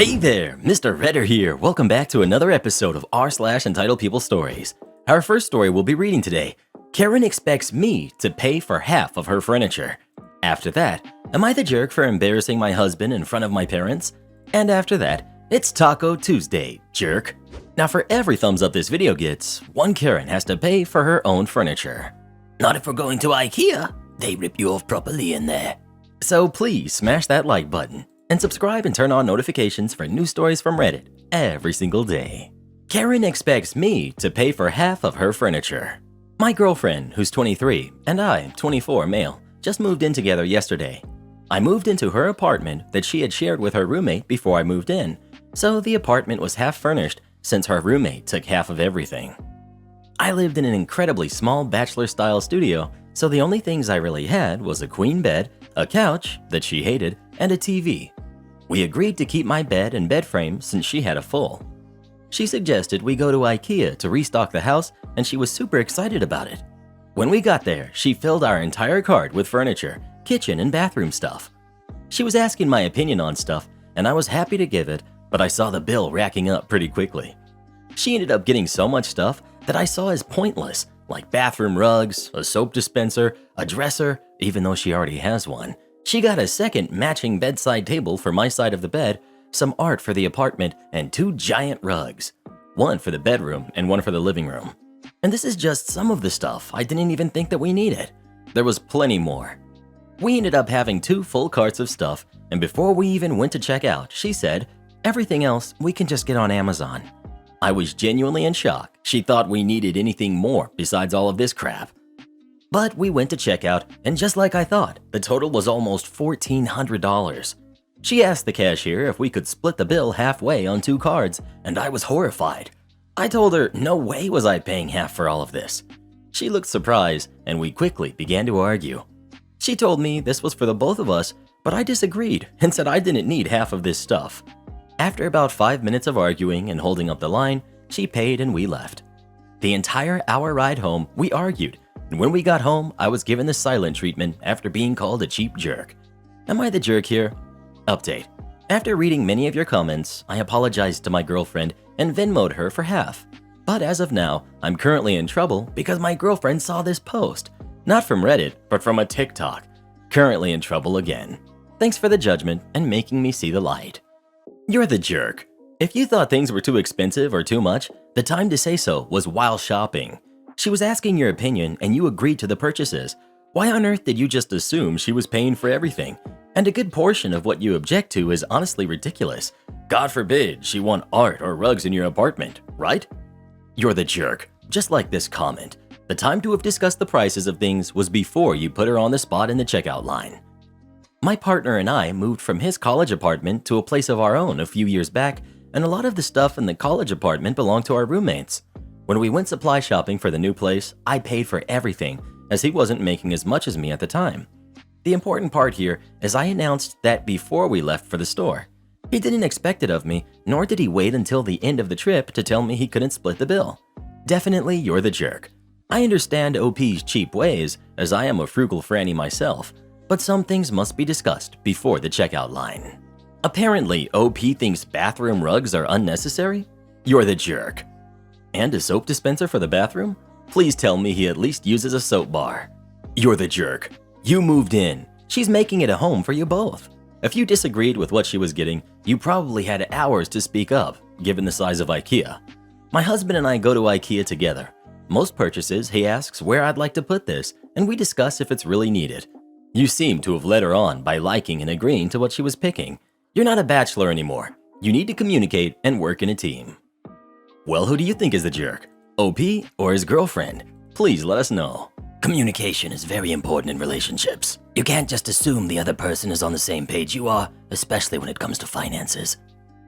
Hey there, Mr. Redder here. Welcome back to another episode of r/Entitled People Stories. Our first story we'll be reading today. Karen expects me to pay for half of her furniture. After that, am I the jerk for embarrassing my husband in front of my parents? And after that, it's Taco Tuesday, jerk. Now for every thumbs up this video gets, one Karen has to pay for her own furniture. Not if we're going to IKEA. They rip you off properly in there. So please smash that like button and subscribe and turn on notifications for new stories from Reddit every single day. Karen expects me to pay for half of her furniture. My girlfriend, who's 23, and I, 24 male, just moved in together yesterday. I moved into her apartment that she had shared with her roommate before I moved in, so the apartment was half furnished since her roommate took half of everything. I lived in an incredibly small bachelor-style studio, so the only things I really had was a queen bed, a couch that she hated, and a TV. We agreed to keep my bed and bed frame since she had a full. She suggested we go to IKEA to restock the house, and she was super excited about it. When we got there, she filled our entire cart with furniture, kitchen and bathroom stuff. She was asking my opinion on stuff, and I was happy to give it, but I saw the bill racking up pretty quickly. She ended up getting so much stuff that I saw as pointless, like bathroom rugs, a soap dispenser, a dresser, even though she already has one. She got a second matching bedside table for my side of the bed, some art for the apartment, and 2 giant rugs. One for the bedroom and one for the living room. And this is just some of the stuff I didn't even think that we needed. There was plenty more. We ended up having 2 full carts of stuff, and before we even went to check out, she said, "Everything else we can just get on Amazon." I was genuinely in shock. She thought we needed anything more besides all of this crap. But we went to check out, and just like I thought, the total was almost $1,400. She asked the cashier if we could split the bill halfway on 2 cards, and I was horrified. I told her no way was I paying half for all of this. She looked surprised, and we quickly began to argue. She told me this was for the both of us, but I disagreed and said I didn't need half of this stuff. After about 5 minutes of arguing and holding up the line, she paid and we left. The entire hour ride home, we argued, and when we got home, I was given the silent treatment after being called a cheap jerk. Am I the jerk here? Update. After reading many of your comments, I apologized to my girlfriend and Venmo'd her for half. But as of now, I'm currently in trouble because my girlfriend saw this post. Not from Reddit, but from a TikTok. Currently in trouble again. Thanks for the judgment and making me see the light. You're the jerk. If you thought things were too expensive or too much, the time to say so was while shopping. She was asking your opinion and you agreed to the purchases. Why on earth did you just assume she was paying for everything? And a good portion of what you object to is honestly ridiculous. God forbid she want art or rugs in your apartment, right? You're the jerk. Just like this comment. The time to have discussed the prices of things was before you put her on the spot in the checkout line. My partner and I moved from his college apartment to a place of our own a few years back, and a lot of the stuff in the college apartment belonged to our roommates. When we went supply shopping for the new place, I paid for everything, as he wasn't making as much as me at the time. The important part here is I announced that before we left for the store. He didn't expect it of me, nor did he wait until the end of the trip to tell me he couldn't split the bill. Definitely you're the jerk. I understand OP's cheap ways, as I am a frugal franny myself, but some things must be discussed before the checkout line. Apparently, OP thinks bathroom rugs are unnecessary? You're the jerk. And a soap dispenser for the bathroom? Please tell me he at least uses a soap bar. You're the jerk. You moved in. She's making it a home for you both. If you disagreed with what she was getting, you probably had hours to speak up, given the size of IKEA. My husband and I go to IKEA together. Most purchases, he asks where I'd like to put this, and we discuss if it's really needed. You seem to have led her on by liking and agreeing to what she was picking. You're not a bachelor anymore. You need to communicate and work in a team. Well, who do you think is the jerk? OP or his girlfriend? Please let us know. Communication is very important in relationships. You can't just assume the other person is on the same page you are, especially when it comes to finances.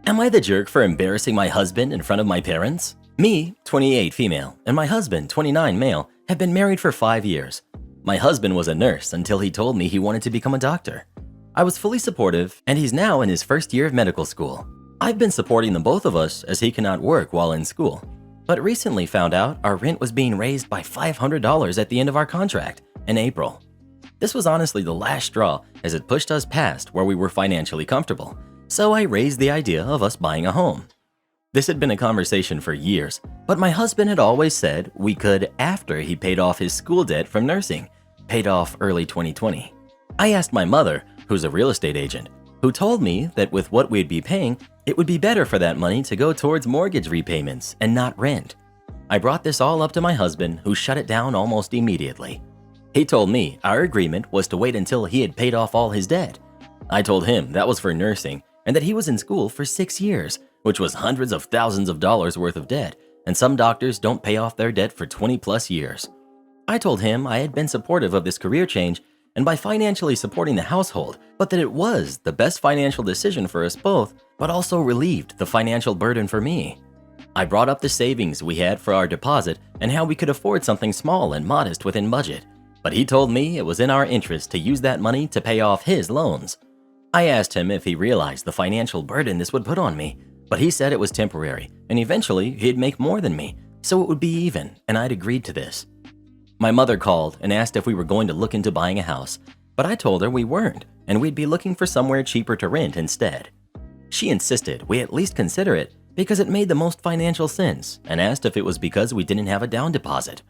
Am I the jerk for embarrassing my husband in front of my parents? Me, 28 female, and my husband, 29 male, have been married for 5 years. My husband was a nurse until he told me he wanted to become a doctor. I was fully supportive, and he's now in his first year of medical school. I've been supporting the both of us as he cannot work while in school, but recently found out our rent was being raised by $500 at the end of our contract in April. This was honestly the last straw as it pushed us past where we were financially comfortable, So I raised the idea of us buying a home. This had been a conversation for years, but my husband had always said we could after he paid off his school debt from nursing, paid off early 2020. I asked my mother, who's a real estate agent, who told me that with what we'd be paying, it would be better for that money to go towards mortgage repayments and not rent. I brought this all up to my husband, who shut it down almost immediately. He told me our agreement was to wait until he had paid off all his debt. I told him that was for nursing and that he was in school for 6 years, which was hundreds of thousands of dollars worth of debt, and some doctors don't pay off their debt for 20 plus years. I told him I had been supportive of this career change and by financially supporting the household, but that it was the best financial decision for us both, but also relieved the financial burden for me. I brought up the savings we had for our deposit and how we could afford something small and modest within budget, but he told me it was in our interest to use that money to pay off his loans. I asked him if he realized the financial burden this would put on me, but he said it was temporary and eventually he'd make more than me, so it would be even, and I'd agreed to this. My mother called and asked if we were going to look into buying a house, but I told her we weren't and we'd be looking for somewhere cheaper to rent instead. She insisted we at least consider it because it made the most financial sense and asked if it was because we didn't have a down deposit.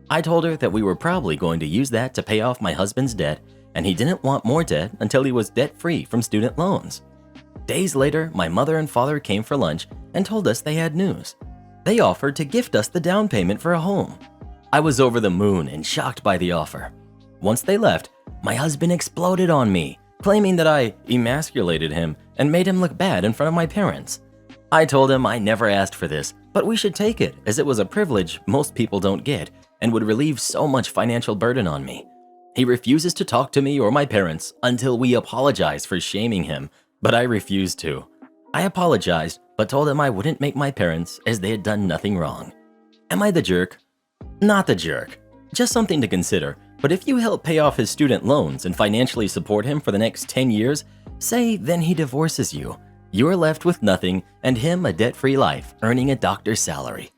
I told her that we were probably going to use that to pay off my husband's debt and he didn't want more debt until he was debt-free from student loans. Days later, my mother and father came for lunch and told us they had news. They offered to gift us the down payment for a home. I was over the moon and shocked by the offer. Once they left, my husband exploded on me, claiming that I emasculated him and made him look bad in front of my parents. I told him I never asked for this, but we should take it as it was a privilege most people don't get and would relieve so much financial burden on me. He refuses to talk to me or my parents until we apologize for shaming him, but I refused to. I apologized, but told him I wouldn't make my parents as they had done nothing wrong. Am I the jerk? Not the jerk. Just something to consider, but if you help pay off his student loans and financially support him for the next 10 years, say then he divorces you. You're left with nothing and him a debt-free life, earning a doctor's salary.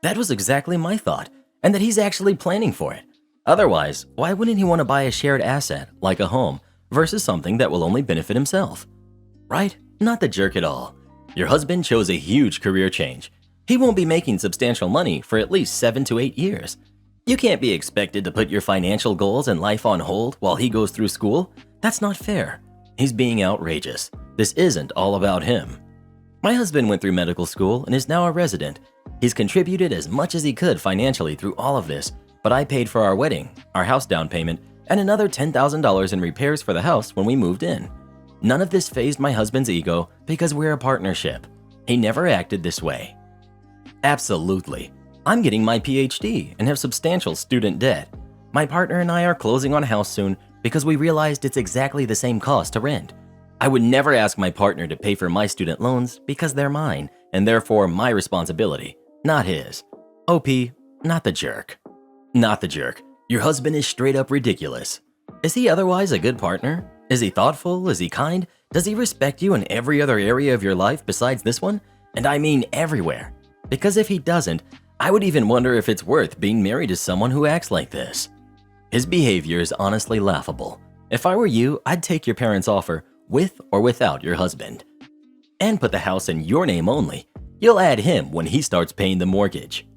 That was exactly my thought, and that he's actually planning for it. Otherwise, why wouldn't he want to buy a shared asset, like a home, versus something that will only benefit himself? Right? Not the jerk at all. Your husband chose a huge career change. He won't be making substantial money for at least 7 to 8 years. You can't be expected to put your financial goals and life on hold while he goes through school. That's not fair. He's being outrageous. This isn't all about him. My husband went through medical school and is now a resident. He's contributed as much as he could financially through all of this, but I paid for our wedding, our house down payment, and another $10,000 in repairs for the house when we moved in. None of this fazed my husband's ego because we're a partnership. He never acted this way. Absolutely. I'm getting my PhD and have substantial student debt. My partner and I are closing on a house soon because we realized it's exactly the same cost to rent. I would never ask my partner to pay for my student loans because they're mine and therefore my responsibility, not his. OP, not the jerk. Not the jerk. Your husband is straight up ridiculous. Is he otherwise a good partner? Is he thoughtful? Is he kind? Does he respect you in every other area of your life besides this one? And I mean everywhere. Because if he doesn't, I would even wonder if it's worth being married to someone who acts like this. His behavior is honestly laughable. If I were you, I'd take your parents' offer with or without your husband. And put the house in your name only. You'll add him when he starts paying the mortgage.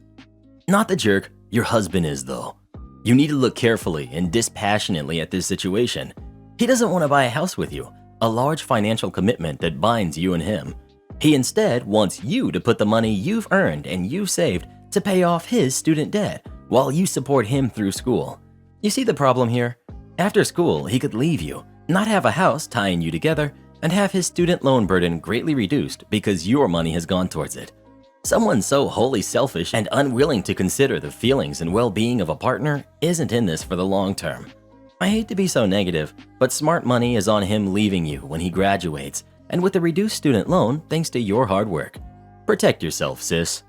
Not the jerk, your husband is though. You need to look carefully and dispassionately at this situation. He doesn't want to buy a house with you, a large financial commitment that binds you and him. He instead wants you to put the money you've earned and you've saved to pay off his student debt while you support him through school. You see the problem here? After school, he could leave you, not have a house tying you together, and have his student loan burden greatly reduced because your money has gone towards it. Someone so wholly selfish and unwilling to consider the feelings and well-being of a partner isn't in this for the long term. I hate to be so negative, but smart money is on him leaving you when he graduates, and with a reduced student loan thanks to your hard work. Protect yourself, sis.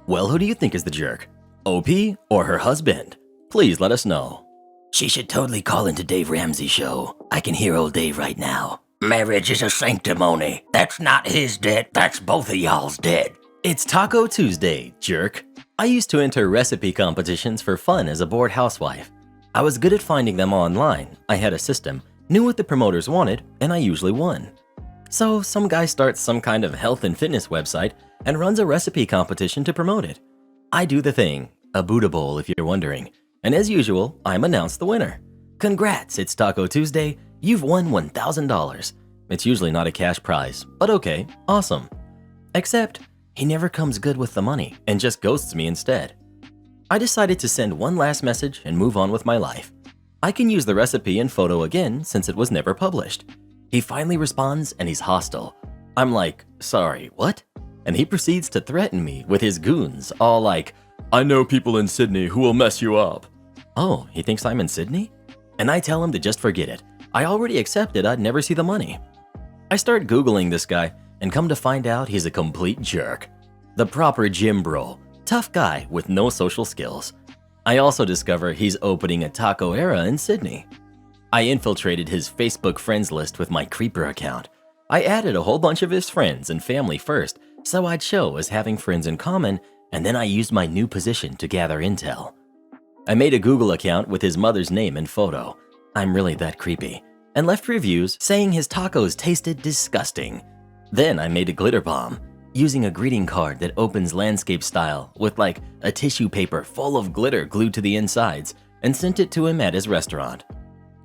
Well, who do you think is the jerk? OP or her husband? Please let us know. She should totally call into Dave Ramsey's show. I can hear old Dave right now. Marriage is a sanctimony. That's not his debt, that's both of y'all's debt. It's Taco Tuesday, jerk. I used to enter recipe competitions for fun as a bored housewife. I was good at finding them online, I had a system, knew what the promoters wanted, and I usually won. So some guy starts some kind of health and fitness website and runs a recipe competition to promote it. I do the thing, a Buddha bowl if you're wondering, and as usual, I'm announced the winner. Congrats, it's Taco Tuesday, you've won $1,000. It's usually not a cash prize, but okay, awesome. Except, he never comes good with the money and just ghosts me instead. I decided to send one last message and move on with my life. I can use the recipe and photo again since it was never published. He finally responds and he's hostile. I'm like, sorry, what? And he proceeds to threaten me with his goons, all like, I know people in Sydney who will mess you up. Oh, he thinks I'm in Sydney? And I tell him to just forget it. I already accepted I'd never see the money. I start Googling this guy and come to find out he's a complete jerk. The proper gym bro, tough guy with no social skills. I also discover he's opening a taco era in Sydney. I infiltrated his Facebook friends list with my creeper account. I added a whole bunch of his friends and family first, so I'd show as having friends in common, and then I used my new position to gather intel. I made a Google account with his mother's name and photo. I'm really that creepy. And left reviews saying his tacos tasted disgusting. Then I made a glitter bomb, using a greeting card that opens landscape style with like a tissue paper full of glitter glued to the insides, and sent it to him at his restaurant.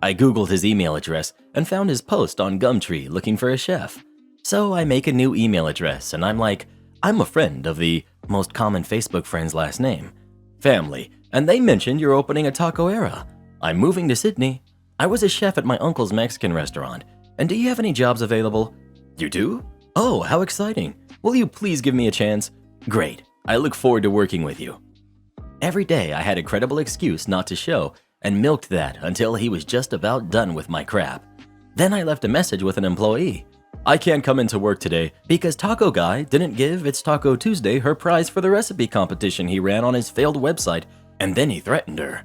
I Googled his email address and found his post on Gumtree looking for a chef. So I make a new email address and I'm like, I'm a friend of the most common Facebook friend's last name, family, and they mentioned you're opening a taco era. I'm moving to Sydney. I was a chef at my uncle's Mexican restaurant, and do you have any jobs available? You do? Oh, how exciting. Will you please give me a chance? Great. I look forward to working with you. Every day I had a credible excuse not to show and milked that until he was just about done with my crap. Then I left a message with an employee. I can't come into work today because Taco Guy didn't give It's Taco Tuesday her prize for the recipe competition he ran on his failed website, and then he threatened her.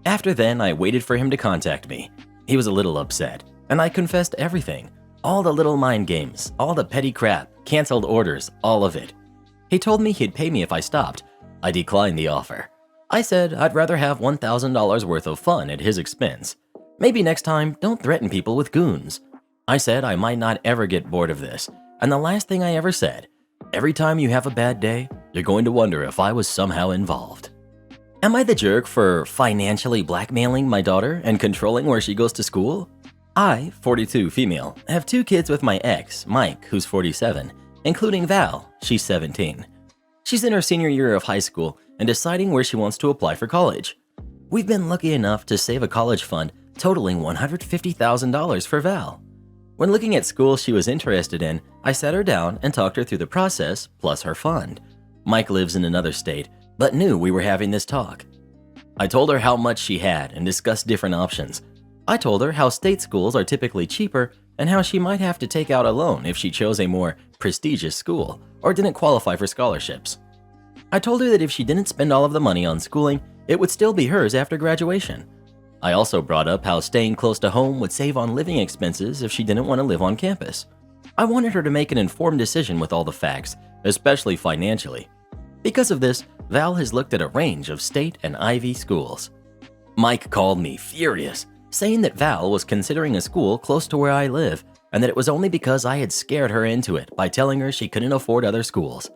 After then, I waited for him to contact me. He was a little upset, and I confessed everything. All the little mind games, all the petty crap, canceled orders, all of it. He told me he'd pay me if I stopped. I declined the offer. I said I'd rather have $1,000 worth of fun at his expense. Maybe next time, don't threaten people with goons. I said I might not ever get bored of this, and the last thing I ever said, every time you have a bad day, you're going to wonder if I was somehow involved. Am I the jerk for financially blackmailing my daughter and controlling where she goes to school? I, 42 female, have 2 kids with my ex, Mike, who's 47, including Val, she's 17. She's in her senior year of high school and deciding where she wants to apply for college. We've been lucky enough to save a college fund totaling $150,000 for Val. When looking at schools she was interested in, I sat her down and talked her through the process plus her fund. Mike lives in another state, but knew we were having this talk. I told her how much she had and discussed different options. I told her how state schools are typically cheaper and how she might have to take out a loan if she chose a more prestigious school or didn't qualify for scholarships. I told her that if she didn't spend all of the money on schooling, it would still be hers after graduation. I also brought up how staying close to home would save on living expenses if she didn't want to live on campus. I wanted her to make an informed decision with all the facts, especially financially. Because of this, Val has looked at a range of state and Ivy schools. Mike called me furious, saying that Val was considering a school close to where I live and that it was only because I had scared her into it by telling her she couldn't afford other schools.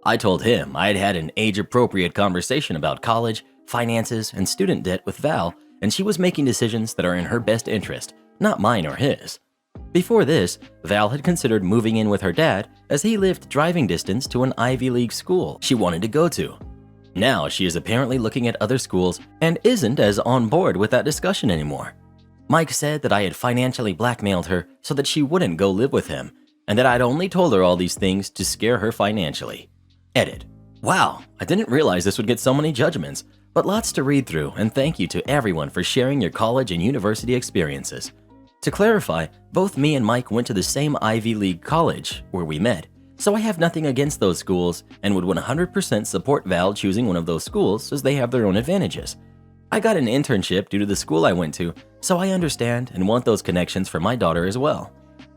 I told him I had had an age-appropriate conversation about college, finances, and student debt with Val, and she was making decisions that are in her best interest, not mine or his. Before this, Val had considered moving in with her dad as he lived driving distance to an Ivy League school she wanted to go to. Now she is apparently looking at other schools and isn't as on board with that discussion anymore. Mike said that I had financially blackmailed her so that she wouldn't go live with him, and that I'd only told her all these things to scare her financially. Edit. Wow, I didn't realize this would get so many judgments, but lots to read through, and thank you to everyone for sharing your college and university experiences. To clarify, both me and Mike went to the same Ivy League college where we met, so I have nothing against those schools and would 100% support Val choosing one of those schools as they have their own advantages. I got an internship due to the school I went to, so I understand and want those connections for my daughter as well.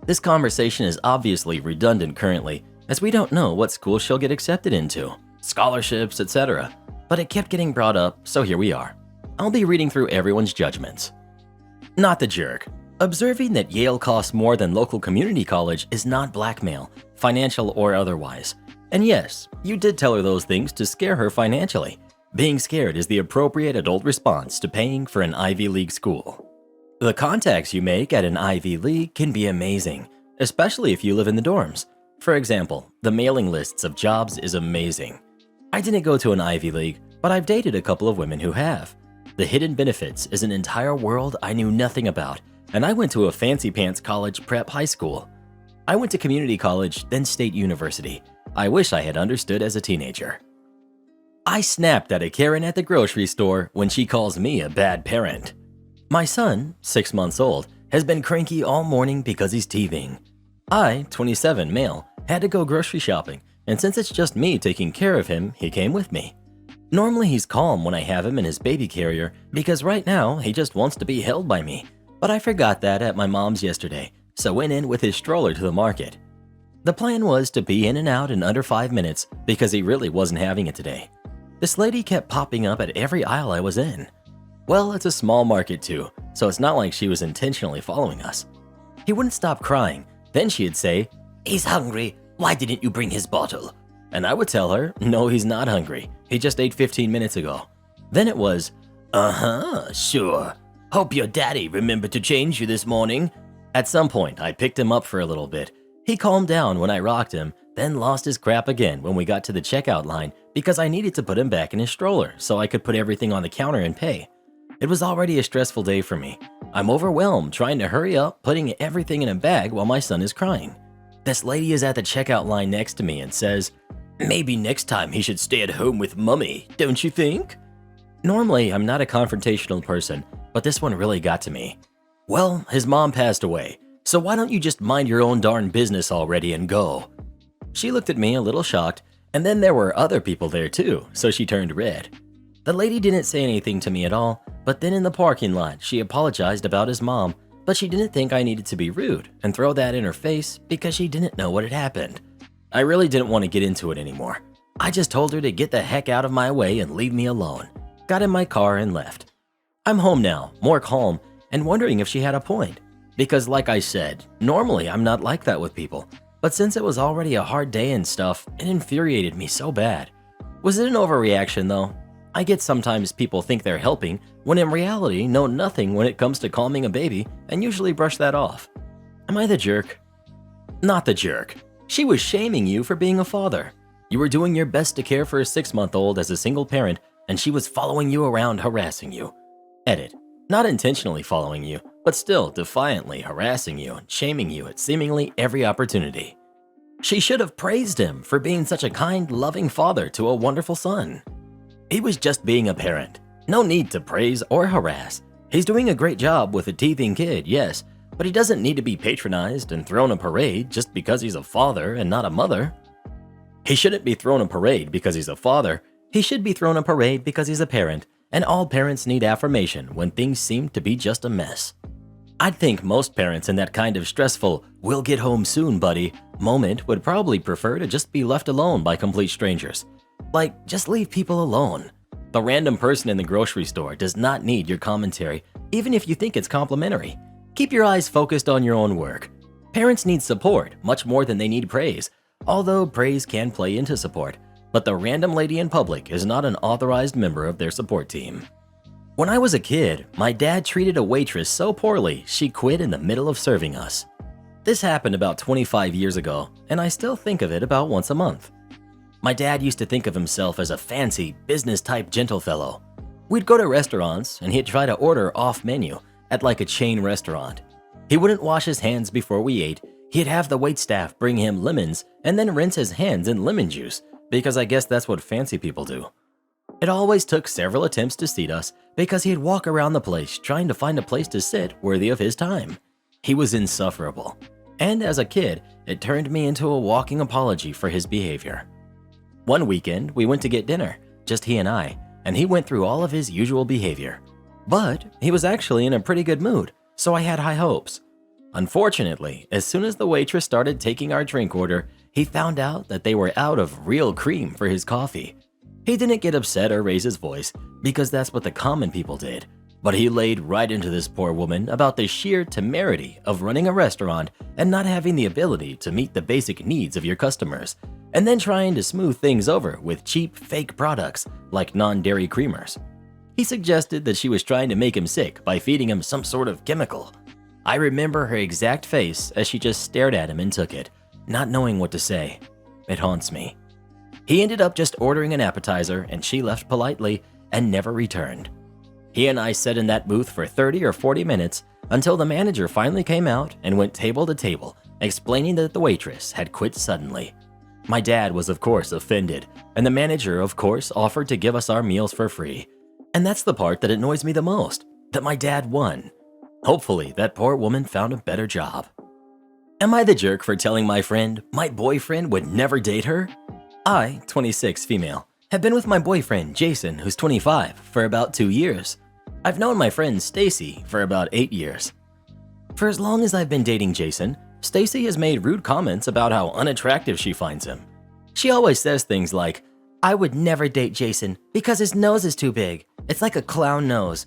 This conversation is obviously redundant currently, as we don't know what school she'll get accepted into, scholarships, etc. But it kept getting brought up, so here we are. I'll be reading through everyone's judgments. Not the jerk. Observing that Yale costs more than local community college is not blackmail, financial or otherwise. And yes, you did tell her those things to scare her financially. Being scared is the appropriate adult response to paying for an Ivy League school. The contacts you make at an Ivy League can be amazing, especially if you live in the dorms. For example, the mailing lists of jobs is amazing. I didn't go to an Ivy League, but I've dated a couple of women who have. The hidden benefits is an entire world I knew nothing about, and I went to a fancy pants college prep high school. I went to community college, then state university. I wish I had understood as a teenager. I snapped at a Karen at the grocery store when she calls me a bad parent. My son, 6 months old, has been cranky all morning because he's teething. I, 27 male, had to go grocery shopping, and since it's just me taking care of him, he came with me. Normally he's calm when I have him in his baby carrier because right now he just wants to be held by me, but I forgot that at my mom's yesterday, so went in with his stroller to the market. The plan was to be in and out in under 5 minutes because he really wasn't having it today. This lady kept popping up at every aisle I was in. Well, it's a small market too, so it's not like she was intentionally following us. He wouldn't stop crying. Then she'd say, "He's hungry. Why didn't you bring his bottle?" And I would tell her, "No, he's not hungry. He just ate 15 minutes ago." Then it was, "Sure. Hope your daddy remembered to change you this morning." At some point, I picked him up for a little bit. He calmed down when I rocked him, then lost his crap again when we got to the checkout line because I needed to put him back in his stroller so I could put everything on the counter and pay. It was already a stressful day for me. I'm overwhelmed trying to hurry up, putting everything in a bag while my son is crying. This lady is at the checkout line next to me and says, "Maybe next time he should stay at home with mommy, don't you think?" Normally, I'm not a confrontational person, but this one really got to me. Well, his mom passed away, so why don't you just mind your own darn business already and go? She looked at me a little shocked, and then there were other people there too, so she turned red. The lady didn't say anything to me at all, but then in the parking lot, she apologized about his mom, but she didn't think I needed to be rude and throw that in her face because she didn't know what had happened. I really didn't want to get into it anymore. I just told her to get the heck out of my way and leave me alone. Got in my car and left. I'm home now, more calm, and wondering if she had a point. Because like I said, normally I'm not like that with people, but since it was already a hard day and stuff, it infuriated me so bad. Was it an overreaction though? I get sometimes people think they're helping, when in reality know nothing when it comes to calming a baby and usually brush that off. Am I the jerk? Not the jerk. She was shaming you for being a father. You were doing your best to care for a 6-month-old as a single parent, and she was following you around harassing you. Edit. Not intentionally following you, but still defiantly harassing you and shaming you at seemingly every opportunity. She should have praised him for being such a kind, loving father to a wonderful son. He was just being a parent. No need to praise or harass. He's doing a great job with a teething kid, yes, but he doesn't need to be patronized and thrown a parade just because he's a father and not a mother. He shouldn't be thrown a parade because he's a father. He should be thrown a parade because he's a parent, and all parents need affirmation when things seem to be just a mess. I'd think most parents in that kind of stressful, "we'll get home soon, buddy" moment would probably prefer to just be left alone by complete strangers. Like, just leave people alone. The random person in the grocery store does not need your commentary, even if you think it's complimentary. Keep your eyes focused on your own work. Parents need support much more than they need praise, although praise can play into support. But the random lady in public is not an authorized member of their support team. When I was a kid, my dad treated a waitress so poorly she quit in the middle of serving us. This happened about 25 years ago, and I still think of it about once a month. My dad used to think of himself as a fancy, business-type gentle fellow. We'd go to restaurants, and he'd try to order off-menu at like a chain restaurant. He wouldn't wash his hands before we ate. He'd have the waitstaff bring him lemons and then rinse his hands in lemon juice, because I guess that's what fancy people do. It always took several attempts to seat us because he'd walk around the place trying to find a place to sit worthy of his time. He was insufferable. And as a kid, it turned me into a walking apology for his behavior. One weekend, we went to get dinner, just he and he went through all of his usual behavior. But he was actually in a pretty good mood, so I had high hopes. Unfortunately, as soon as the waitress started taking our drink order, he found out that they were out of real cream for his coffee. He didn't get upset or raise his voice, because that's what the common people did, But he laid right into this poor woman about the sheer temerity of running a restaurant and not having the ability to meet the basic needs of your customers, and then trying to smooth things over with cheap, fake products like non-dairy creamers. He suggested that she was trying to make him sick by feeding him some sort of chemical. I remember her exact face as she just stared at him and took it, not knowing what to say. It haunts me. He ended up just ordering an appetizer and she left politely and never returned. He and I sat in that booth for 30 or 40 minutes until the manager finally came out and went table to table, explaining that the waitress had quit suddenly. My dad was of course offended, and the manager of course offered to give us our meals for free. And that's the part that annoys me the most, that my dad won. Hopefully that poor woman found a better job. Am I the jerk for telling my friend my boyfriend would never date her? I, 26 female, have been with my boyfriend Jason, who's 25, for about 2 years. I've known my friend Stacy for about 8 years. For as long as I've been dating Jason, Stacy has made rude comments about how unattractive she finds him. She always says things like, "I would never date Jason because his nose is too big. It's like a clown nose."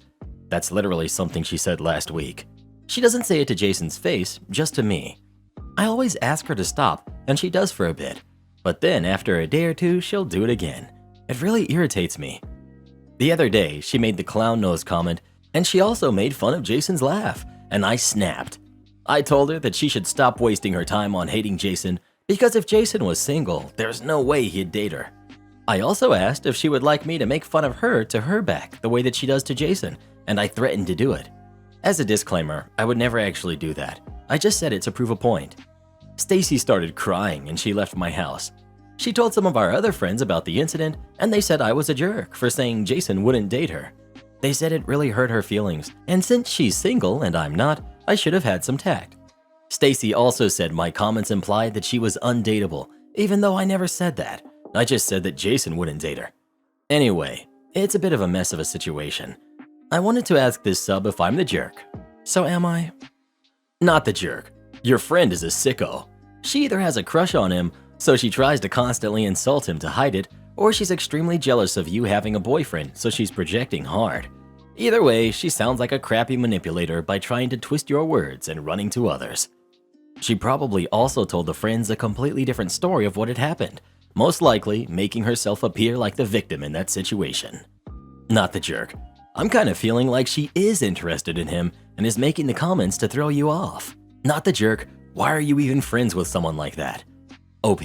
That's literally something she said last week. She doesn't say it to Jason's face, just to me. I always ask her to stop, and she does for a bit. But then after a day or two, she'll do it again. It really irritates me. The other day, she made the clown nose comment, and she also made fun of Jason's laugh, and I snapped. I told her that she should stop wasting her time on hating Jason, because if Jason was single, there's no way he'd date her. I also asked if she would like me to make fun of her to her back the way that she does to Jason, and I threatened to do it. As a disclaimer, I would never actually do that. I just said it to prove a point. Stacy started crying and she left my house. She told some of our other friends about the incident, and they said I was a jerk for saying Jason wouldn't date her. They said it really hurt her feelings, and since she's single and I'm not, I should have had some tact. Stacy also said my comments implied that she was undateable, even though I never said that. I just said that Jason wouldn't date her. Anyway, it's a bit of a mess of a situation. I wanted to ask this sub if I'm the jerk. So am I? Not the jerk. Your friend is a sicko. She either has a crush on him, so she tries to constantly insult him to hide it, or she's extremely jealous of you having a boyfriend, so she's projecting hard. Either way, she sounds like a crappy manipulator by trying to twist your words and running to others. She probably also told the friends a completely different story of what had happened, most likely making herself appear like the victim in that situation. Not the jerk. I'm kind of feeling like she is interested in him and is making the comments to throw you off. Not the jerk. Why are you even friends with someone like that? OP.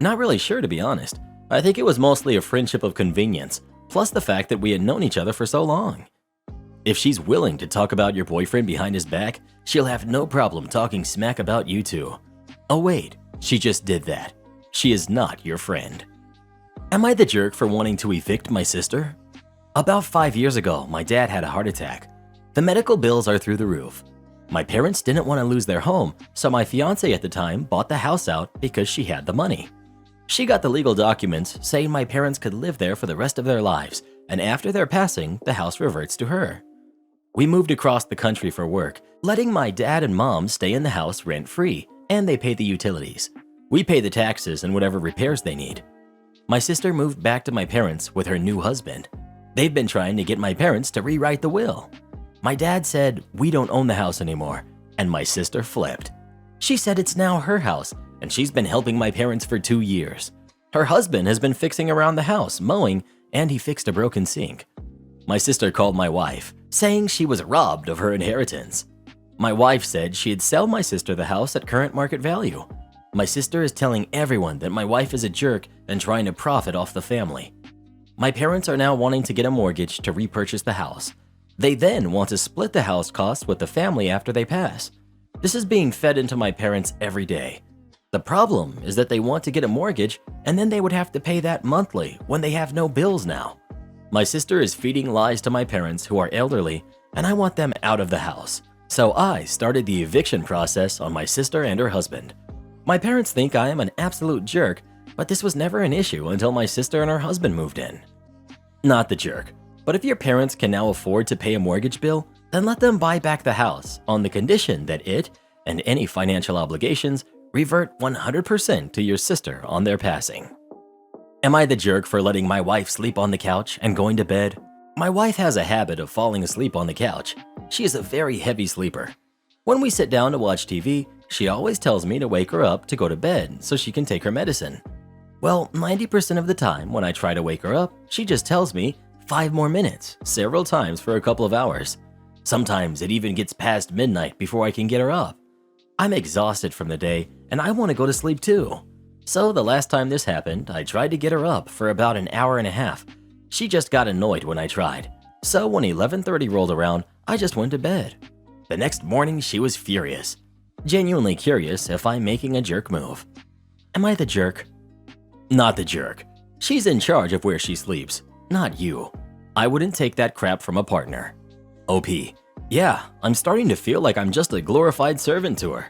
Not really sure, to be honest. I think it was mostly a friendship of convenience, plus the fact that we had known each other for so long. If she's willing to talk about your boyfriend behind his back, she'll have no problem talking smack about you too. Oh wait, she just did that. She is not your friend. Am I the jerk for wanting to evict my sister? About 5 years ago, my dad had a heart attack. The medical bills are through the roof. My parents didn't want to lose their home, so my fiance at the time bought the house out because she had the money. She got the legal documents saying my parents could live there for the rest of their lives, and after their passing, the house reverts to her. We moved across the country for work, letting my dad and mom stay in the house rent-free, and they pay the utilities. We pay the taxes and whatever repairs they need. My sister moved back to my parents with her new husband. They've been trying to get my parents to rewrite the will. My dad said, "We don't own the house anymore," and my sister flipped. She said it's now her house, and she's been helping my parents for 2 years. Her husband has been fixing around the house, mowing, and he fixed a broken sink. My sister called my wife, saying she was robbed of her inheritance. My wife said she'd sell my sister the house at current market value. My sister is telling everyone that my wife is a jerk and trying to profit off the family. My parents are now wanting to get a mortgage to repurchase the house. They then want to split the house costs with the family after they pass. This is being fed into my parents every day. The problem is that they want to get a mortgage and then they would have to pay that monthly when they have no bills now. My sister is feeding lies to my parents who are elderly, and I want them out of the house. So I started the eviction process on my sister and her husband. My parents think I am an absolute jerk, but this was never an issue until my sister and her husband moved in. Not the jerk. But if your parents can now afford to pay a mortgage bill, then let them buy back the house on the condition that it and any financial obligations revert 100% to your sister on their passing. Am I the jerk for letting my wife sleep on the couch and going to bed? My wife has a habit of falling asleep on the couch. She is a very heavy sleeper. When we sit down to watch TV, she always tells me to wake her up to go to bed so she can take her medicine. Well, 90% of the time when I try to wake her up, she just tells me 5 more minutes, several times for a couple of hours. Sometimes it even gets past midnight before I can get her up. I'm exhausted from the day and I want to go to sleep too. So the last time this happened, I tried to get her up for about an hour and a half. She just got annoyed when I tried. So when 11:30 rolled around, I just went to bed. The next morning, she was furious. Genuinely curious if I'm making a jerk move. Am I the jerk? Not the jerk. She's in charge of where she sleeps, not you. I wouldn't take that crap from a partner. OP. Yeah, I'm starting to feel like I'm just a glorified servant to her.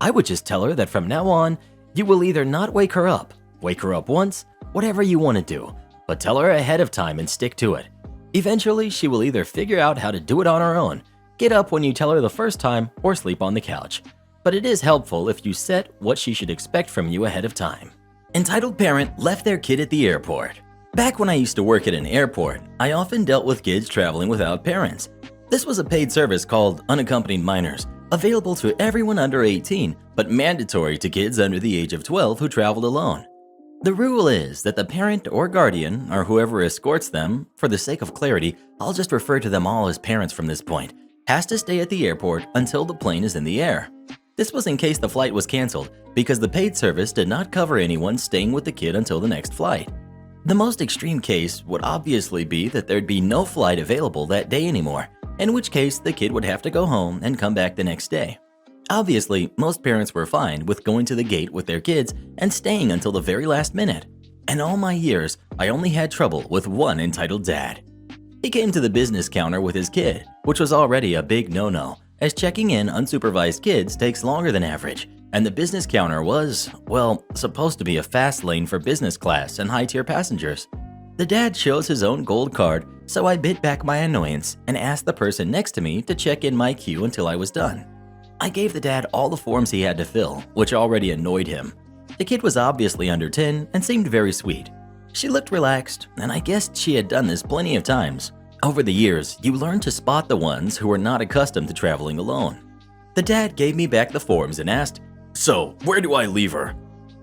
I would just tell her that from now on, you will either not wake her up once, whatever you want to do, but tell her ahead of time and stick to it. Eventually, she will either figure out how to do it on her own, get up when you tell her the first time, or sleep on the couch. But it is helpful if you set what she should expect from you ahead of time. Entitled parent left their kid at the airport. Back when I used to work at an airport, I often dealt with kids traveling without parents. This was a paid service called unaccompanied minors, available to everyone under 18, but mandatory to kids under the age of 12 who traveled alone. The rule is that the parent or guardian, or whoever escorts them, for the sake of clarity, I'll just refer to them all as parents from this point, has to stay at the airport until the plane is in the air. This was in case the flight was canceled, because the paid service did not cover anyone staying with the kid until the next flight. The most extreme case would obviously be that there'd be no flight available that day anymore, in which case the kid would have to go home and come back the next day. Obviously, most parents were fine with going to the gate with their kids and staying until the very last minute. In all my years, I only had trouble with one entitled dad. He came to the business counter with his kid, which was already a big no-no, as checking in unsupervised kids takes longer than average, and the business counter was, well, supposed to be a fast lane for business class and high-tier passengers. The dad chose his own gold card, so I bit back my annoyance and asked the person next to me to check in my queue until I was done. I gave the dad all the forms he had to fill, which already annoyed him. The kid was obviously under 10 and seemed very sweet. She looked relaxed, and I guessed she had done this plenty of times. Over the years, you learn to spot the ones who are not accustomed to traveling alone. The dad gave me back the forms and asked, "So, where do I leave her?"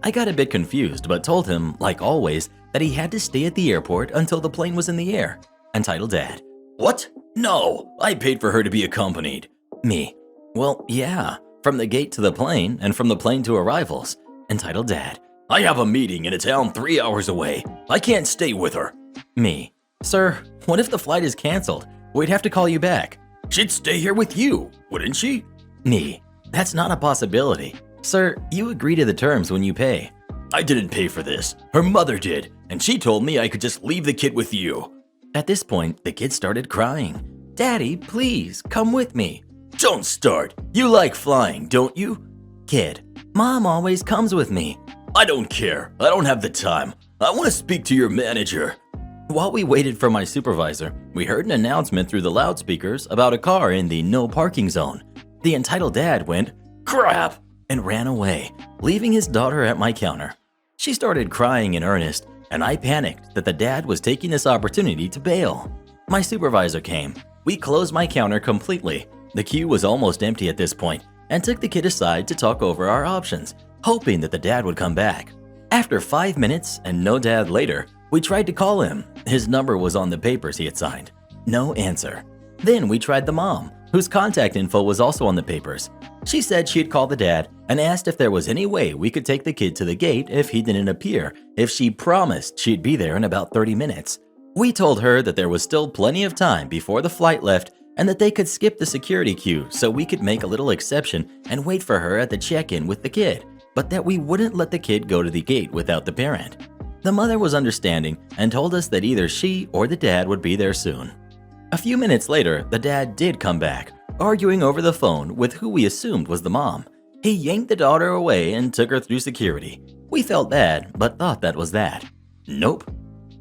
I got a bit confused, but told him, like always, that he had to stay at the airport until the plane was in the air. Entitled dad. "What? No, I paid for her to be accompanied." Me. "Well, yeah, from the gate to the plane and from the plane to arrivals." Entitled dad. "I have a meeting in a town 3 hours away. I can't stay with her." Me. "Sir, what if the flight is canceled? We'd have to call you back." "She'd stay here with you, wouldn't she?" Me. "That's not a possibility. Sir, you agree to the terms when you pay." "I didn't pay for this. Her mother did, and she told me I could just leave the kid with you." At this point, the kid started crying. "Daddy, please, come with me." "Don't start. You like flying, don't you?" Kid. "Mom always comes with me." "I don't care. I don't have the time. I want to speak to your manager." While we waited for my supervisor, we heard an announcement through the loudspeakers about a car in the no parking zone. The entitled dad went, "Crap!" and ran away, leaving his daughter at my counter. She started crying in earnest, and I panicked that the dad was taking this opportunity to bail. My supervisor came. We closed my counter completely. The queue was almost empty at this point, and took the kid aside to talk over our options, hoping that the dad would come back. After 5 minutes and no dad later, we tried to call him. His number was on the papers he had signed. No answer. Then we tried the mom, whose contact info was also on the papers. She said she'd call the dad and asked if there was any way we could take the kid to the gate if he didn't appear, if she promised she'd be there in about 30 minutes. We told her that there was still plenty of time before the flight left and that they could skip the security queue so we could make a little exception and wait for her at the check-in with the kid, but that we wouldn't let the kid go to the gate without the parent. The mother was understanding and told us that either she or the dad would be there soon. A few minutes later, the dad did come back, arguing over the phone with who we assumed was the mom. He yanked the daughter away and took her through security. We felt bad, but thought that was that. Nope.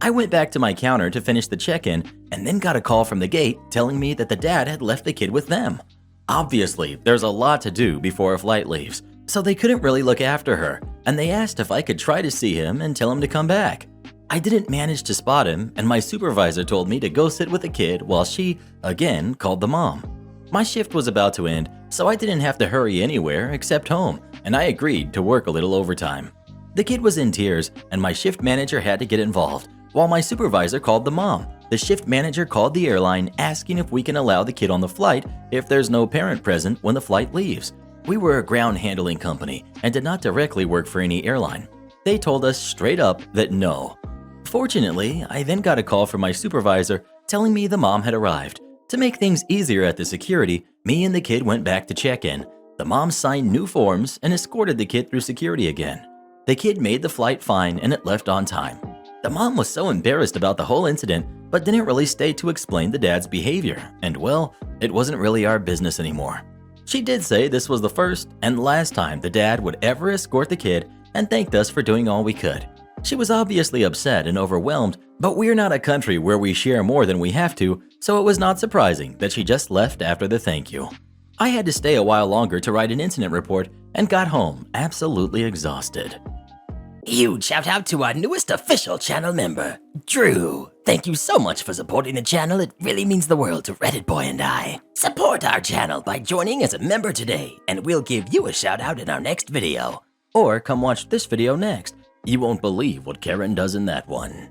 I went back to my counter to finish the check-in and then got a call from the gate telling me that the dad had left the kid with them. Obviously, there's a lot to do before a flight leaves, so they couldn't really look after her, and they asked if I could try to see him and tell him to come back. I didn't manage to spot him, and my supervisor told me to go sit with the kid while she, again, called the mom. My shift was about to end, so I didn't have to hurry anywhere except home, and I agreed to work a little overtime. The kid was in tears, and my shift manager had to get involved. While my supervisor called the mom, the shift manager called the airline asking if we can allow the kid on the flight if there's no parent present when the flight leaves. We were a ground handling company and did not directly work for any airline. They told us straight up that no. Fortunately, I then got a call from my supervisor telling me the mom had arrived. To make things easier at the security, me and the kid went back to check-in. The mom signed new forms and escorted the kid through security again. The kid made the flight fine and it left on time. The mom was so embarrassed about the whole incident, but didn't really stay to explain the dad's behavior, and well, it wasn't really our business anymore. She did say this was the first and last time the dad would ever escort the kid and thanked us for doing all we could. She was obviously upset and overwhelmed, but we're not a country where we share more than we have to, so it was not surprising that she just left after the thank you. I had to stay a while longer to write an incident report and got home absolutely exhausted. Huge shout out to our newest official channel member, Drew. Thank you so much for supporting the channel. It really means the world to Reddit Boy and I. Support our channel by joining as a member today, and we'll give you a shout out in our next video. Or come watch this video next. You won't believe what Karen does in that one.